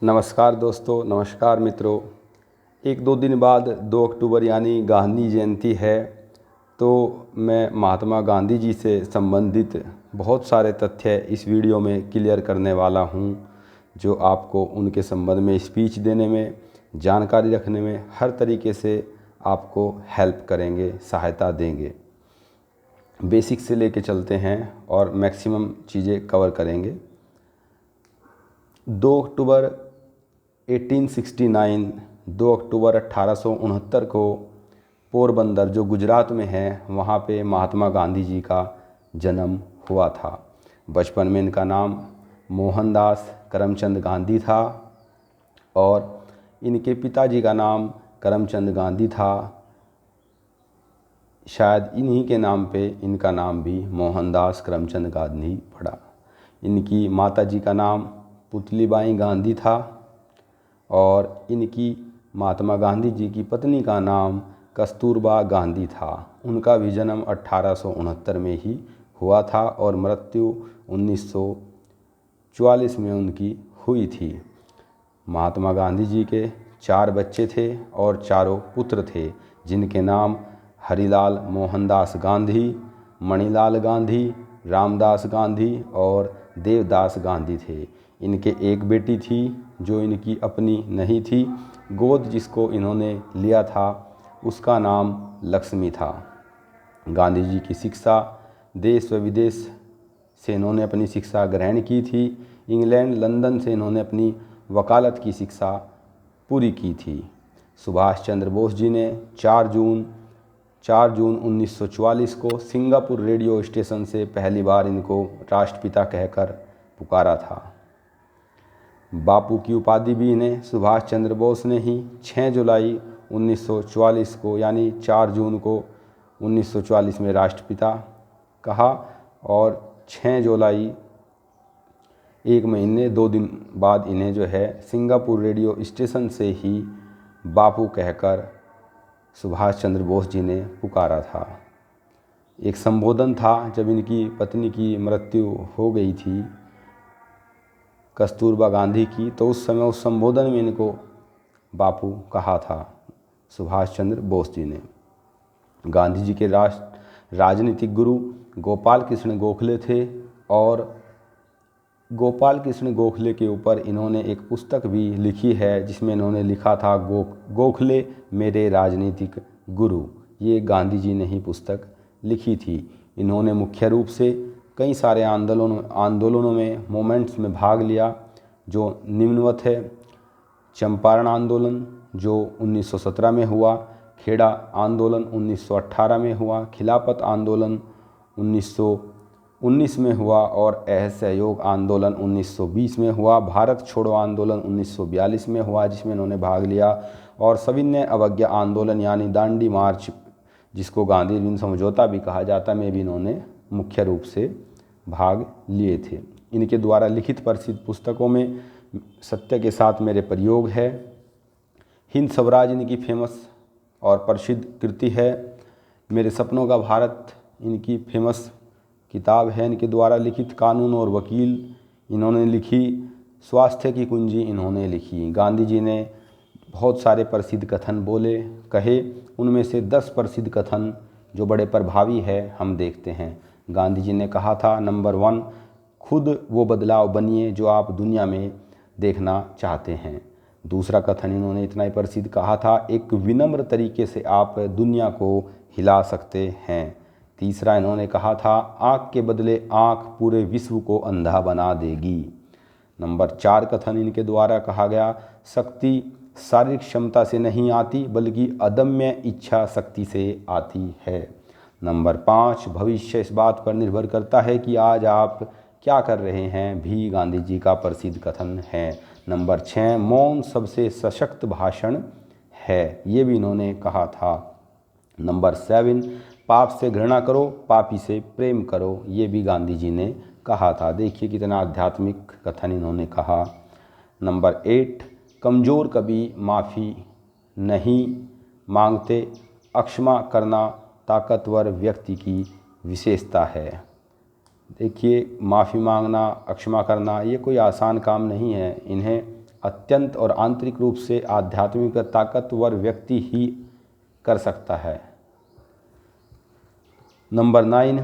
नमस्कार दोस्तों, नमस्कार मित्रों। एक दो दिन बाद 2 अक्टूबर यानी गांधी जयंती है, तो मैं महात्मा गांधी जी से संबंधित बहुत सारे तथ्य इस वीडियो में क्लियर करने वाला हूं, जो आपको उनके संबंध में स्पीच देने में, जानकारी रखने में हर तरीके से आपको हेल्प करेंगे, सहायता देंगे। बेसिक से लेके चलते हैं और मैक्सिमम चीज़ें कवर करेंगे। 2 अक्टूबर 1869, 2 अक्टूबर 1869 को पोरबंदर जो गुजरात में है वहाँ पे महात्मा गांधी जी का जन्म हुआ था। बचपन में इनका नाम मोहनदास करमचंद गांधी था और इनके पिताजी का नाम करमचंद गांधी था। शायद इन्हीं के नाम पे इनका नाम भी मोहनदास करमचंद गांधी पड़ा। इनकी माताजी का नाम पुतलीबाई गांधी था और इनकी महात्मा गांधी जी की पत्नी का नाम कस्तूरबा गांधी था। उनका भी जन्म 1869 में ही हुआ था और मृत्यु 1944 में उनकी हुई थी। महात्मा गांधी जी के 4 बच्चे थे और चारों पुत्र थे, जिनके नाम हरिलाल मोहनदास गांधी, मणिलाल गांधी, रामदास गांधी और देवदास गांधी थे। इनके एक बेटी थी जो इनकी अपनी नहीं थी। गोद जिसको इन्होंने लिया था उसका नाम लक्ष्मी था। गांधी जी की शिक्षा देश व विदेश से इन्होंने अपनी शिक्षा ग्रहण की थी। इंग्लैंड, लंदन से इन्होंने अपनी वकालत की शिक्षा पूरी की थी। सुभाष चंद्र बोस जी ने 4 जून 1944 को सिंगापुर रेडियो स्टेशन से पहली बार इनको राष्ट्रपिता कहकर पुकारा था। बापू की उपाधि भी इन्हें सुभाष चंद्र बोस ने ही 6 जुलाई 1944 को यानी 4 जून को 1944 में राष्ट्रपिता कहा और 6 जुलाई 1 महीने 2 दिन बाद इन्हें जो है सिंगापुर रेडियो स्टेशन से ही बापू कहकर सुभाष चंद्र बोस जी ने पुकारा था। एक संबोधन था जब इनकी पत्नी की मृत्यु हो गई थी कस्तूरबा गांधी की, तो उस समय उस संबोधन में इनको बापू कहा था सुभाष चंद्र बोस जी ने। गांधी जी के राजनीतिक गुरु गोपाल कृष्ण गोखले थे और गोपाल कृष्ण गोखले के ऊपर इन्होंने एक पुस्तक भी लिखी है जिसमें इन्होंने लिखा था गोखले मेरे राजनीतिक गुरु। ये गांधी जी ने ही पुस्तक लिखी थी। इन्होंने मुख्य रूप से कई सारे आंदोलनों में मूवमेंट्स में भाग लिया, जो निम्नवत है। चंपारण आंदोलन जो 1917 में हुआ, खेड़ा आंदोलन 1918 में हुआ, खिलाफत आंदोलन 1919 में हुआ और असहयोग आंदोलन 1920 में हुआ। भारत छोड़ो आंदोलन 1942 में हुआ जिसमें इन्होंने भाग लिया और सविनय अवज्ञा आंदोलन यानी दांडी मार्च, जिसको गांधी अरविंद समझौता भी कहा जाता, में भी इन्होंने मुख्य रूप से भाग लिए थे। इनके द्वारा लिखित प्रसिद्ध पुस्तकों में सत्य के साथ मेरे प्रयोग है, हिंद स्वराज इनकी फेमस और प्रसिद्ध कृति है, मेरे सपनों का भारत इनकी फेमस किताब है। इनके द्वारा लिखित कानून और वकील इन्होंने लिखी, स्वास्थ्य की कुंजी इन्होंने लिखी। गांधी जी ने बहुत सारे प्रसिद्ध कथन कहे, उनमें से 10 प्रसिद्ध कथन जो बड़े प्रभावी है हम देखते हैं। गांधी जी ने कहा था, नंबर 1, खुद वो बदलाव बनिए जो आप दुनिया में देखना चाहते हैं। दूसरा कथन इन्होंने इतना ही प्रसिद्ध कहा था, एक विनम्र तरीके से आप दुनिया को हिला सकते हैं। तीसरा इन्होंने कहा था, आँख के बदले आँख पूरे विश्व को अंधा बना देगी। नंबर 4 कथन इनके द्वारा कहा गया, शक्ति शारीरिक क्षमता से नहीं आती बल्कि अदम्य इच्छा शक्ति से आती है। नंबर 5, भविष्य इस बात पर निर्भर करता है कि आज आप क्या कर रहे हैं, भी गांधी जी का प्रसिद्ध कथन है। नंबर 6, मौन सबसे सशक्त भाषण है, ये भी इन्होंने कहा था। नंबर 7, पाप से घृणा करो, पापी से प्रेम करो, ये भी गांधी जी ने कहा था। देखिए कितना आध्यात्मिक कथन इन्होंने कहा। नंबर 8, कमज़ोर कभी माफ़ी नहीं मांगते, अक्षमा करना ताकतवर व्यक्ति की विशेषता है। देखिए, माफ़ी मांगना, अक्षमा करना ये कोई आसान काम नहीं है। इन्हें अत्यंत और आंतरिक रूप से आध्यात्मिक ताकतवर व्यक्ति ही कर सकता है। नंबर 9,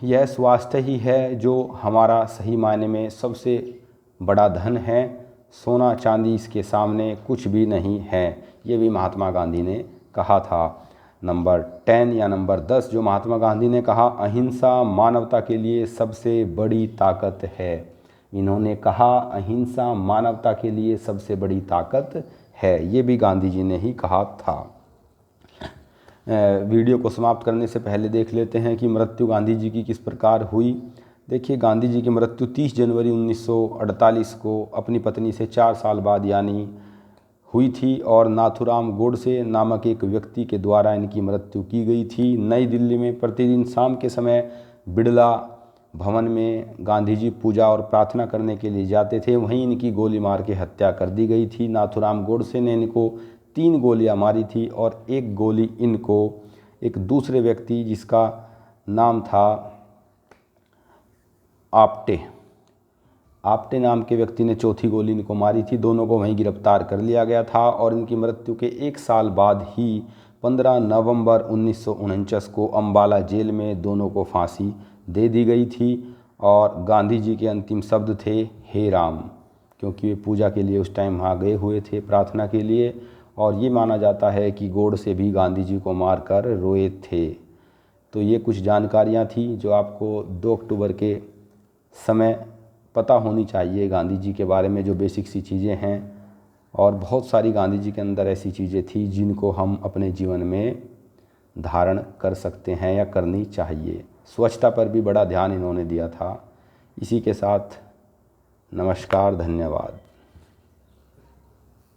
यह स्वास्थ्य ही है जो हमारा सही मायने में सबसे बड़ा धन है। सोना चांदी इसके सामने कुछ भी नहीं है। ये भी महात्मा गांधी ने कहा था। नंबर 10 या नंबर 10 जो महात्मा गांधी ने कहा, अहिंसा मानवता के लिए सबसे बड़ी ताकत है। इन्होंने कहा अहिंसा मानवता के लिए सबसे बड़ी ताकत है। ये भी गांधी जी ने ही कहा था। वीडियो को समाप्त करने से पहले देख लेते हैं कि मृत्यु गांधी जी की किस प्रकार हुई। देखिए, गांधी जी की मृत्यु 30 जनवरी 1948 को अपनी पत्नी से 4 साल बाद यानी हुई थी और नाथूराम गोडसे नामक एक व्यक्ति के द्वारा इनकी मृत्यु की गई थी। नई दिल्ली में प्रतिदिन शाम के समय बिड़ला भवन में गांधी जी पूजा और प्रार्थना करने के लिए जाते थे। वहीं इनकी गोली मार के हत्या कर दी गई थी। नाथूराम गोडसे ने इनको 3 गोलियां मारी थी और एक गोली इनको एक दूसरे व्यक्ति जिसका नाम था आप्टे नाम के व्यक्ति ने चौथी गोली इनको मारी थी। दोनों को वहीं गिरफ्तार कर लिया गया था और इनकी मृत्यु के 1 साल बाद ही 15 नवंबर 1949 को अम्बाला जेल में दोनों को फांसी दे दी गई थी। और गांधी जी के अंतिम शब्द थे, हे राम, क्योंकि वे पूजा के लिए उस टाइम वहाँ गए हुए थे प्रार्थना के लिए। और ये माना जाता है कि गोडसे भी गांधी जी को मारकर रोए थे। तो ये कुछ जानकारियाँ थी जो आपको 2 अक्टूबर के समय पता होनी चाहिए गांधी जी के बारे में, जो बेसिक सी चीज़ें हैं। और बहुत सारी गांधी जी के अंदर ऐसी चीज़ें थी जिनको हम अपने जीवन में धारण कर सकते हैं या करनी चाहिए। स्वच्छता पर भी बड़ा ध्यान इन्होंने दिया था। इसी के साथ नमस्कार, धन्यवाद।